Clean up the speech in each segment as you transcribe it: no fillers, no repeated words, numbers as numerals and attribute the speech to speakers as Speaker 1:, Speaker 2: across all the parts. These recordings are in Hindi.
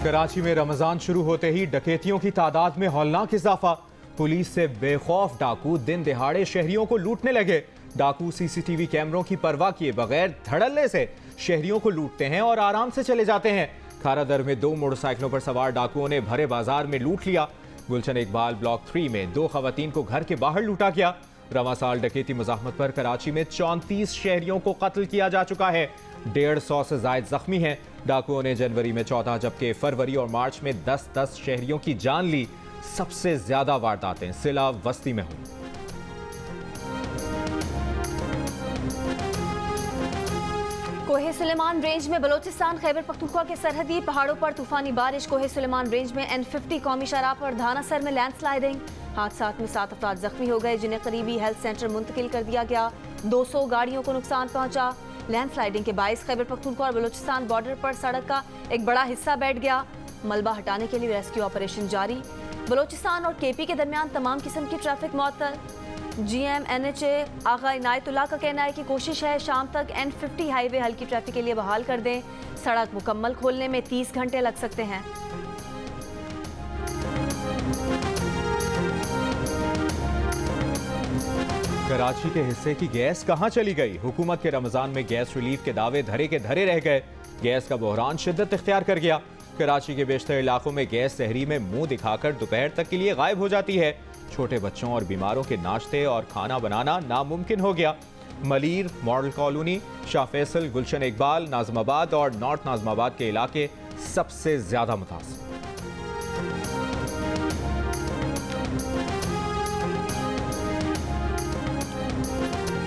Speaker 1: कराची में रमजान शुरू होते ही डकैतियों की तादाद में हौलनाक इजाफा। पुलिस से बेखौफ डाकू दिन दिहाड़े शहरियों को लूटने लगे। डाकू सीसीटीवी कैमरों की परवाह किए बगैर धड़ल्ले से शहरियों को लूटते हैं और आराम से चले जाते हैं। खारादर में 2 मोटरसाइकिलों पर सवार डाकुओं ने भरे बाजार में लूट लिया। गुलशन इकबाल ब्लॉक 3 में 2 खवातीन को घर के बाहर लूटा गया। रवा साल डकैती मुजाहमत पर कराची में 34 शहरियों को कत्ल किया जा चुका है। 150 से जायद जख्मी हैं। डाकुओं ने जनवरी में 14 जबकि फरवरी और मार्च में 10-10 शहरियों की जान ली। सबसे ज्यादा वारदातें सिला वस्ती में हुई।
Speaker 2: कोहे सुलेमान रेंज में बलोचिस्तान खैबर पख्तूनख्वा के सरहदी पहाड़ों पर तूफानी बारिश। कोहे सुलेमान रेंज में N50 कौमी शाहराह पर धानासर में लैंडस्लाइडिंग। हादसात में 7 अफराद जख्मी हो गए, जिन्हें करीबी हेल्थ सेंटर मुंतकिल कर दिया गया। 200 गाड़ियों को नुकसान पहुंचा। लैंडस्लाइडिंग के बायस खैबर पख्तूनख्वा और बलोचिस्तान बॉर्डर पर सड़क का एक बड़ा हिस्सा बैठ गया। मलबा हटाने के लिए रेस्क्यू ऑपरेशन जारी। बलोचिस्तान और KP के दरमियान तमाम किस्म की ट्रैफिक मअतल। GM NHA आगा इनायतुल्लाह का कहना है कि कोशिश है शाम तक N50 हाईवे हल्की ट्रैफिक के लिए बहाल कर दें। सड़क मुकम्मल खोलने में 30 घंटे लग सकते हैं।
Speaker 1: कराची के हिस्से की गैस कहां चली गई? हुकूमत के रमजान में गैस रिलीफ के दावे धरे के धरे रह गए। गैस का बहरान शिद्दत इख्तियार कर गया। कराची के बेशतर इलाकों में गैस सहरी में मुंह दिखाकर दोपहर तक के लिए गायब हो जाती है। छोटे बच्चों और बीमारों के नाश्ते और खाना बनाना नामुमकिन हो गया। मलीर, मॉडल कॉलोनी, शाह फैसल, गुलशन इकबाल, नाजमाबाद और नॉर्थ नाजमाबाद के इलाके सबसे ज्यादा मुतासिर।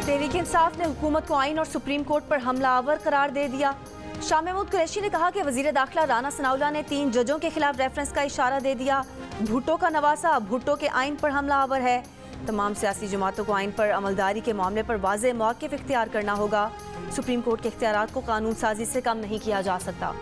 Speaker 2: तहरीक इंसाफ ने हुकूमत को आइन और सुप्रीम कोर्ट पर हमलावर करार दे दिया। शाह महमूद कुरैशी ने कहा कि वजीर दाखिला राना सनाउल्लाह ने 3 जजों के खिलाफ रेफरेंस का इशारा दे दिया। भुट्टो का नवासा भुट्टो के आइन पर हमलावर है। तमाम सियासी जमातों को आइन पर अमलदारी के मामले पर वाज़ेह मौक़िफ़ इख्तियार करना होगा। सुप्रीम कोर्ट के इख्तियारात को कानून साजी से कम नहीं किया जा सकता।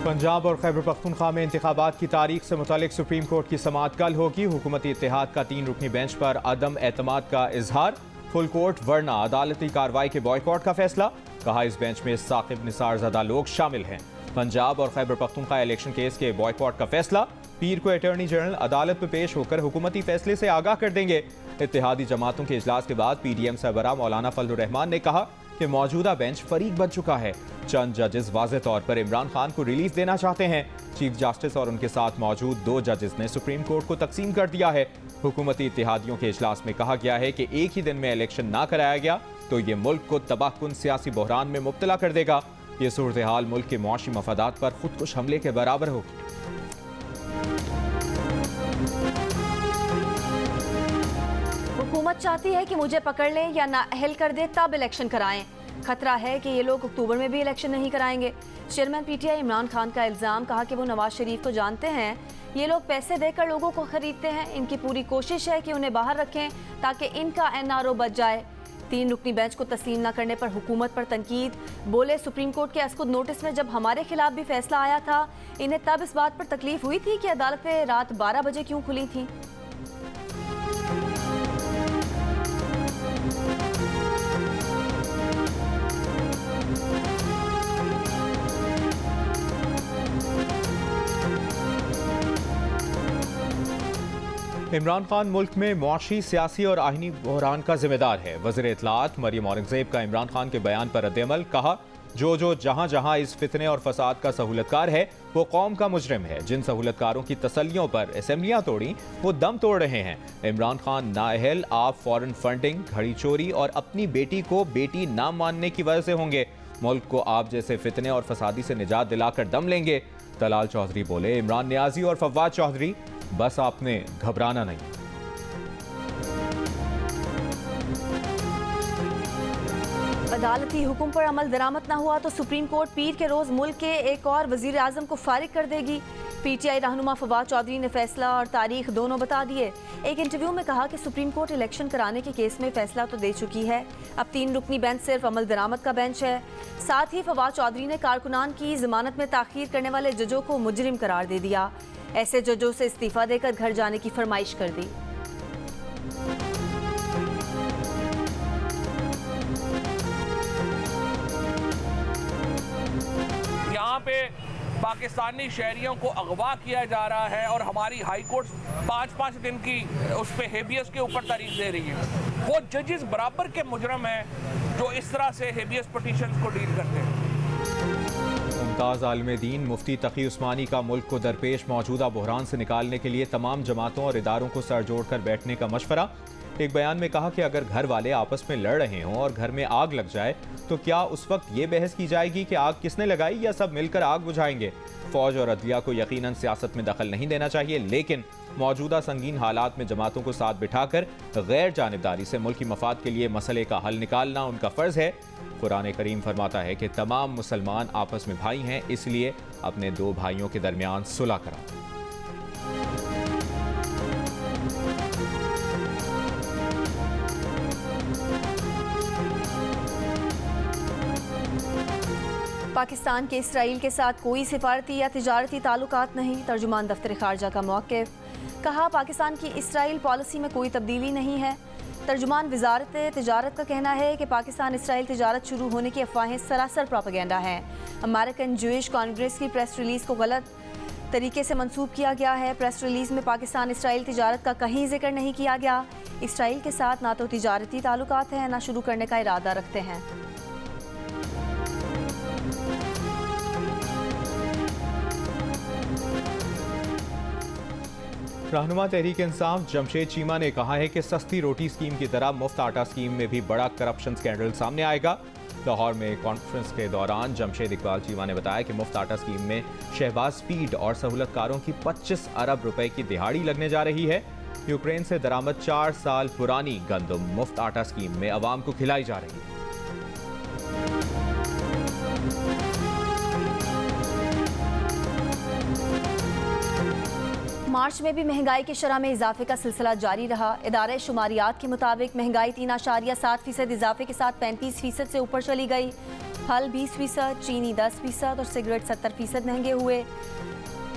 Speaker 1: पंजाब और खैबर पख्तूनख्वा में इंतखाबात की तारीख से मुतालिक सुप्रीम कोर्ट की समाअत कल होगी। हुकूमती इत्तेहाद का 3 रुकनी बेंच पर अदम एतमाद का इजहार। फुल कोर्ट वरना अदालती कार्रवाई के बॉयकॉट का फैसला। कहा इस बेंच में साकिब निसार ज़दा लोग शामिल हैं। पंजाब और खैबर पख्तूनख्वा इलेक्शन केस के बॉयकॉट का फैसला। पीर को अटॉर्नी जनरल अदालत में पेश होकर हुकूमती फैसले से आगाह कर देंगे। इत्तेहादी जमातों के इजलास के बाद PDM सरबराह मौलाना फजलुर रहमान ने कहा कि मौजूदा बेंच फरीक बन चुका है। चंद जजेस वाज़ेह तौर पर इमरान खान को रिलीज देना चाहते हैं। चीफ जस्टिस और उनके साथ मौजूद 2 जजेस ने सुप्रीम कोर्ट को तकसीम कर दिया है। हुकूमती इत्तेहादियों के इजलास में कहा गया है कि एक ही दिन में इलेक्शन ना कराया गया तो ये मुल्क को तबाहकुन सियासी बहरान में मुब्तला कर देगा। ये सूरत हाल मुल्क के मुआशी मफादात पर खुदकुश हमले के बराबर होगी।
Speaker 2: हुकूमत चाहती है कि मुझे पकड़ लें या नाअहल कर दे तब इलेक्शन कराएं। खतरा है कि ये लोग अक्टूबर में भी इलेक्शन नहीं कराएंगे। चेयरमैन PTI इमरान खान का इल्जाम। कहा कि वो नवाज शरीफ को जानते हैं। ये लोग पैसे देकर लोगों को खरीदते हैं। इनकी पूरी कोशिश है कि उन्हें बाहर रखें ताकि इनका NRO बच जाए। 3 रुकनी बेंच को तस्लीम न करने पर हुकूमत पर तनकीद। बोले सुप्रीम कोर्ट के अस्कुद नोटिस में जब हमारे खिलाफ भी फैसला आया था, इन्हें तब इस बात पर तकलीफ हुई थी कि अदालतें रात 12 बजे क्यों खुली थी।
Speaker 1: इमरान खान मुल्क में मुआशी, सियासी और आइनी बहरान का जिम्मेदार है। वज़ीर इत्तलाआत मरियम औरंगज़ेब का इमरान खान के बयान पर रद्द-ए-अमल। कहा जो जहां जहां इस फितने और फसाद का सहूलतकार है वो कौम का मुजरिम है। जिन सहूलतकारों की तसल्लियों पर असेंबलियां तोड़ी वो दम तोड़ रहे हैं। इमरान खान नाअहल आप फॉरेन फंडिंग, घड़ी चोरी और अपनी बेटी को बेटी ना मानने की वजह से होंगे। मुल्क को आप जैसे फितने और फसादी से निजात दिलाकर दम लेंगे। तलाल चौधरी बोले इमरान नियाजी और फवाद चौधरी बस आपने घबराना नहीं।
Speaker 2: अदालती हुक्म पर अमल दरामद न हुआ तो सुप्रीम कोर्ट पीर के रोज मुल्क के एक और वजीर आजम को फारिग कर देगी। PTI रहनुमा फवाद चौधरी ने फैसला और तारीख दोनों बता दिए। एक इंटरव्यू में कहा कि सुप्रीम कोर्ट इलेक्शन कराने के केस में फैसला तो दे चुकी है। अब 3 रुकनी बेंच सिर्फ अमल दरामद का बेंच है। साथ ही फवाद चौधरी ने कारकुनान की जमानत में ताखीर करने वाले जजों को मुजरिम करार दे दिया। ऐसे जजों से इस्तीफा देकर घर जाने की फरमाइश कर दी।
Speaker 3: पाकिस्तानी शहरियों को अगवा किया जा रहा है और हमारी हाई कोर्ट 5-5 दिन की उस पर हेबियस के ऊपर तारीख दे रही है। वो जजेस बराबर के मुजरम हैं जो इस तरह से हेबियस पिटीशंस को डील करते हैं।
Speaker 1: मुमताज़ आलिम दीन मुफ्ती तकी उस्मानी का मुल्क को दरपेश मौजूदा बहरान से निकालने के लिए तमाम जमातों और इदारों को सर जोड़कर बैठने का मशवरा। एक बयान में कहा कि अगर घर वाले आपस में लड़ रहे हों और घर में आग लग जाए तो क्या उस वक्त ये बहस की जाएगी कि आग किसने लगाई या सब मिलकर आग बुझाएंगे। फौज और अदलिया को यकीनन सियासत में दखल नहीं देना चाहिए, लेकिन मौजूदा संगीन हालात में जमातों को साथ बिठाकर गैर जानिबदारी से मुल्की मफाद के लिए मसले का हल निकालना उनका फ़र्ज है। कुरान करीम फरमाता है कि तमाम मुसलमान आपस में भाई हैं, इसलिए अपने दो भाइयों के दरमियान सुलह कराओ।
Speaker 2: पाकिस्तान के इसराइल के साथ कोई सिफारती या तिजारती ताल्लुकात नहीं। तर्जुमान दफ्तर खारजा का मौक़िफ़, कहा पाकिस्तान की इसराइल पॉलिसी में कोई तब्दीली नहीं है। तर्जुमान वजारत तिजारत का कहना है कि पाकिस्तान इसराइल तिजारत शुरू होने की अफवाहें सरासर प्रोपेगेंडा हैं। अमेरिकन ज्यूइश कांग्रेस की प्रेस रिलीज़ को गलत तरीके से मंसूब किया गया है। प्रेस रिलीज़ में पाकिस्तान इसराइल तिजारत का कहीं जिक्र नहीं किया गया। इसराइल के साथ ना तो तिजारती ताल्लुकात हैं, ना शुरू करने का इरादा रखते हैं।
Speaker 1: रहनुमा तहरीक इंसाफ जमशेद चीमा ने कहा है कि सस्ती रोटी स्कीम की तरह मुफ्त आटा स्कीम में भी बड़ा करप्शन स्कैंडल सामने आएगा। लाहौर में कॉन्फ्रेंस के दौरान जमशेद इकबाल चीमा ने बताया कि मुफ्त आटा स्कीम में शहबाज स्पीड और सहूलतकारों की 25 अरब रुपए की दिहाड़ी लगने जा रही है। यूक्रेन से दरामद 4 साल पुरानी गंदम मुफ्त आटा स्कीम में अवाम को खिलाई जा रही है।
Speaker 2: मार्च में भी महंगाई की शरह में इजाफे का सिलसिला जारी रहा। इदारे शुमारियात के मुताबिक महंगाई 3.7% इजाफे के साथ 35% से ऊपर चली गई। फल 20%, चीनी 10% और सिगरेट 70% महंगे हुए।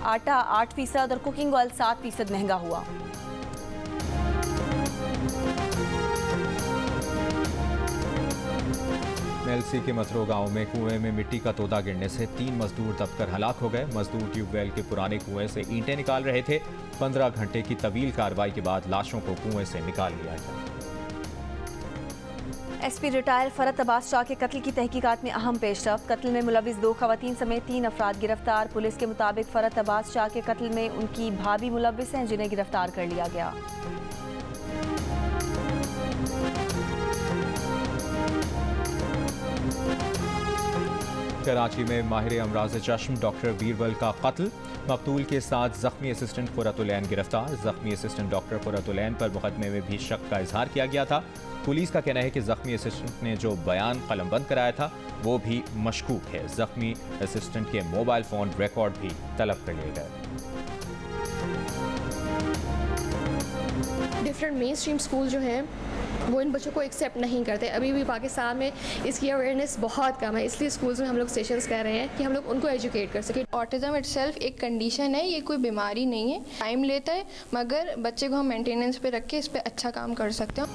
Speaker 2: आटा 8% और कुकिंग ऑयल 7% महंगा हुआ।
Speaker 1: मेलसी के मतरो गांव में कुएं में मिट्टी का तोदा गिरने से 3 मजदूर दबकर हलाक हो गए। मजदूर ट्यूबवेल के पुराने कुएं से ईंटें निकाल रहे थे। 15 घंटे की तवील कार्रवाई के बाद लाशों को कुएं से निकाल लिया गया।
Speaker 2: एसपी रिटायर फरत अब्बास शाह के कत्ल की तहकीकात में अहम पेशरफ्त। कत्ल में मुलविस 2 खवातीन समेत 3 अफराद गिरफ्तार। पुलिस के मुताबिक फरत अब्बास शाह के कत्ल में उनकी भाभी मुलविस हैं, जिन्हें गिरफ्तार कर लिया गया।
Speaker 1: कराची में माहिर अमराज चश्म डॉक्टर बीरबल का कत्ल। मकतूल के साथ जख्मी असिस्टेंट कुर्रतुलैन गिरफ्तार। जख्मी असिस्टेंट डॉक्टर कुर्रतुलैन पर मुकदमे में भी शक का इजहार किया गया था। पुलिस का कहना है कि जख्मी असिस्टेंट ने जो बयान कलमबंद कराया था वो भी मशकूक है। जख्मी असिस्टेंट के मोबाइल फ़ोन रिकॉर्ड भी तलब कर लिए गए।
Speaker 4: डिफरेंट मेन स्ट्रीम स्कूल जो हैं वो इन बच्चों को एक्सेप्ट नहीं करते। अभी भी पाकिस्तान में इसकी अवेयरनेस बहुत कम है, इसलिए स्कूल्स में हम लोग सेशंस कर रहे हैं कि हम लोग उनको एजुकेट कर सकें।
Speaker 5: ऑटिज़म इटसेल्फ एक कंडीशन है, ये कोई बीमारी नहीं है। टाइम लेता है, मगर बच्चे को हम मेंटेनेंस पे रख के इस पर अच्छा काम कर सकते हैं।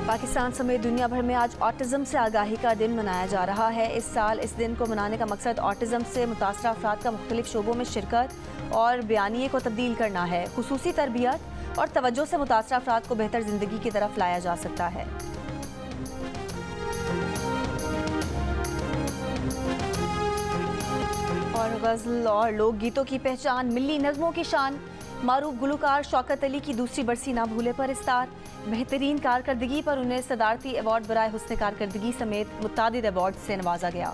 Speaker 2: पाकिस्तान समेत दुनिया भर में आज ऑटिज़म से आगाही का दिन मनाया जा रहा है। इस साल इस दिन को मनाने का मकसद ऑटिज़म से मुतासरा अफराद का मुख्तलिफ शोबों में शिरकत और बयानिए को तब्दील करना है। खुसूसी तरबियत और तवज्जो से मुतासरा अफराद को बेहतर ज़िंदगी की तरफ लाया जा सकता है। और गज़ल और लोकगीतों की पहचान, मिल्ली नज़मों की शान, मारूफ गुलकार शौकत अली की दूसरी बरसी ना भूले पर इस्तार। बेहतरीन कारकर्दगी पर उन्हें सदारती अवार्ड बराए हुस्न कारकर्दगी समेत मुतादिद अवार्ड से नवाजा गया।